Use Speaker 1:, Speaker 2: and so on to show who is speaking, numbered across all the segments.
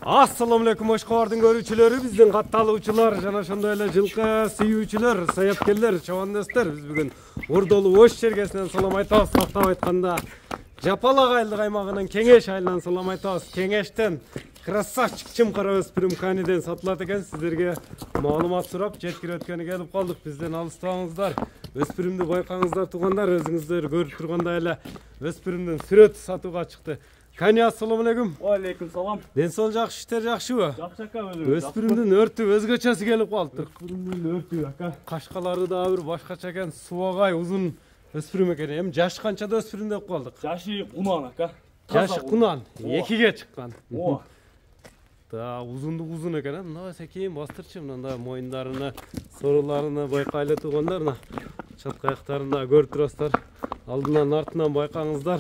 Speaker 1: Assalamu alaikum Oşkovardın görүүчүлөрү, биздин катталуучулар жана ошондой эле жылкы сүйүүчүлөр, саяпкерлер, чабандастар. Биз бүгүн Ордолуу Ош чергесинен салам айтабыз. Тактап айтканда Жапалак айылдык аймагынын Кеңеш айылынан салам айтабыз. Кеңештен красавчик чымкара өспүрүм каниден сатылат экен. Сиздерге маалымат сурап жеткирөткөнү келип калдык. Бизден алыстабаңыздар. Өспүрүмдү байкаңыздар туугандар, өзүңүздөр көрүп тургандай эле өспүрүмдүн сүрөтү сатууга чыкты. Кани, ассаламу алейкум.
Speaker 2: Алейкум салам.
Speaker 1: Ден соол жакшы, иштер жакшыбы?
Speaker 2: Жакшы ака, өзүңүз.
Speaker 1: Өспүрүмдүн өртү өзгөчөсү келип калды.
Speaker 2: Өспүрүмдүн өртү ака.
Speaker 1: Кашкалары да бир башкача экен, субагай узун өспүрүм экен. Эми жашы канчада өспүрүм деп калдык?
Speaker 2: Жашы кунан ака.
Speaker 1: Жашы кунан, 2ге чыккан.
Speaker 2: О.
Speaker 1: Да, узундук узун экен. Мына секейин бастырчы, мындай моюндарына, соруларына байкайлы туугандар, чатка аяктарына көрүп турасыздар. Алдынан артынан байкаңыздар.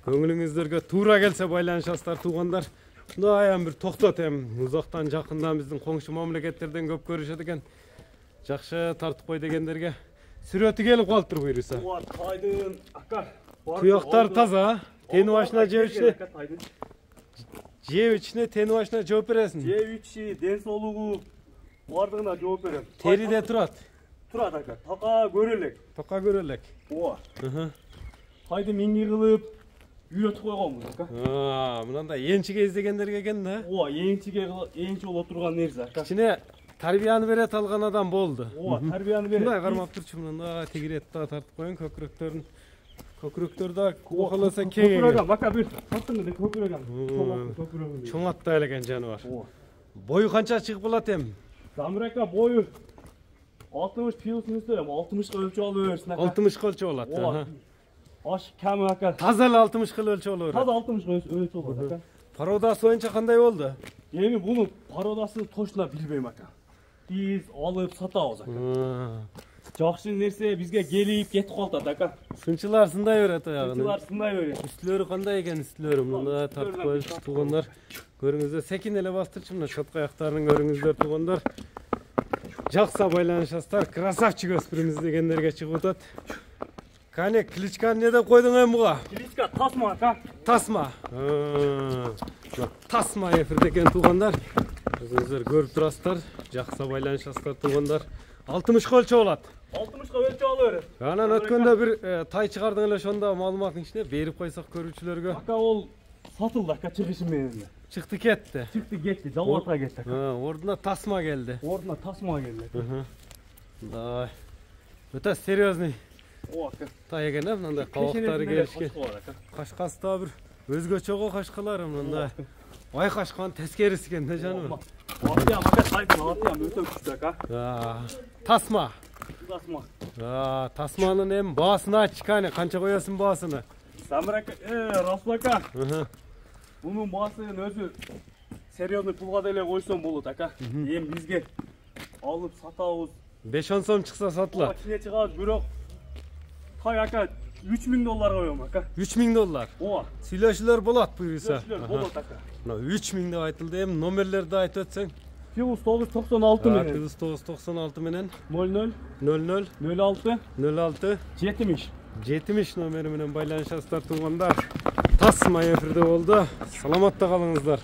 Speaker 1: Көңүлүңүздөргө туура келсе байланышасыздар туугандар. Мындай бир токтот, эми узактан жакындан биздин коңшу мамлекеттерден көп көрүшөт экен. Жакшы тартып кой дегендерге сүрөтү келип калыптыр буйруса.
Speaker 2: Ооба, тайдын ака.
Speaker 1: Туяктар таза, тени башына жеп ичине тени башына жооп бересиң.
Speaker 2: Жеп ичи, ден соолугу бардыгына жооп берем.
Speaker 1: Териде турат.
Speaker 2: Турат ака. Така көрө элек.
Speaker 1: Така көрө элек.
Speaker 2: Ооба. Тайды миңги кылып үйрөтүп койгонбуз ака.
Speaker 1: Мынандай энчиге издегендерге экен да.
Speaker 2: Ооба, энчи боло турган нерсе ака.
Speaker 1: Кичине тарбияны берет алган адам болду.
Speaker 2: Ооба, тарбияны берет.
Speaker 1: Мындай кармап турчу, мындай тегирет да тартып коюн, көкүрөктөр да коколоса кең.
Speaker 2: Көкүрөгөн, ака бир таттың эле көкүрөгөн.
Speaker 1: Чоң атта экен жаныбар. Бою канча чыгып калат эми?
Speaker 2: Замир ака бою 60 пилсүнүстө, 60га өлчөп алып берсин ака.
Speaker 1: 60га өлчөп алат.
Speaker 2: Аш кем ака.
Speaker 1: Таза эле 60га өлчөп алып берет.
Speaker 2: Таза 60га өлчөп алат ака.
Speaker 1: Пародасы боюнча кандай болду?
Speaker 2: Эми буну пародасын точно билбейм ака. Биз алып сатабыз ака. Жакшы нерсе бизге келип кетип калат ака.
Speaker 1: Сынчылар сындай берет аягын.
Speaker 2: Сынчылар сындай берет.
Speaker 1: Үстүлөрү кандай экен, үстүлөрү мында тартып коюш туугандар. Көрүңүздөр, секин эле бастырчы, мына чатка аяктарын көрүңүздөр туугандар. Жакса байланышасыздар. Красавчик өспүрүмүз дегендерге чыгып атат. Кане, кличканы не деп койдуң эми буга?
Speaker 2: Кличка Тасма ака.
Speaker 1: Тасма. Тасма эфирде экен туугандар. Өзүңүздөр көрүп турасыздар. Жакса байланышасыздар туугандар. 60га өлчөп алат.
Speaker 2: 60га өлчөп алып берет.
Speaker 1: Анан өткөндө бир тай чыгардың эле, ошондо маалыматтын ичине берип койсок көрүүчүлөргө.
Speaker 2: Ака ол сатылды ака, чыгышы менен.
Speaker 1: Чыкты кетти.
Speaker 2: Чыкты кетти, Жалбатка кетти ака.
Speaker 1: Ордуна Тасма келди.
Speaker 2: Ордуна Тасма келди.
Speaker 1: Да. Өтө серьезный.
Speaker 2: О ака.
Speaker 1: Тай экен, мындай кабактары келишкен. Кашкасы да бир өзгөчөгө кашкалар мындай. Ай кашкан тескерisi экен да жаным.
Speaker 2: Атыям ака, тайдын атыям өтө күчтүү ака.
Speaker 1: Тасма.
Speaker 2: Тасма.
Speaker 1: Тасманын эми баасына айтчы, кане канча коесуң баасыны?
Speaker 2: Самир ака, Расул ака. Бунун баасын өзү серьезный пулга деле койсом болот ака. Эми бизге алып сатабыз.
Speaker 1: 5-10 сом чыкса сатылат.
Speaker 2: Ичине чыгат, бирок тай ака $3000 коём ака.
Speaker 1: $3000.
Speaker 2: Ооба.
Speaker 1: Сүйлөшүүлөр болот буйруса.
Speaker 2: Сүйлөшүүлөр болот ака.
Speaker 1: Мына 3000 деп айтылды. Эми номерлерди айтып өтсөң.
Speaker 2: Плюс 996 менен.
Speaker 1: Плюс 996 менен
Speaker 2: 00
Speaker 1: 00
Speaker 2: 06
Speaker 1: 06
Speaker 2: 70
Speaker 1: 70 номери менен байланышасыздар туугандар. Тасма эфирде болду. Саламатта калыңыздар.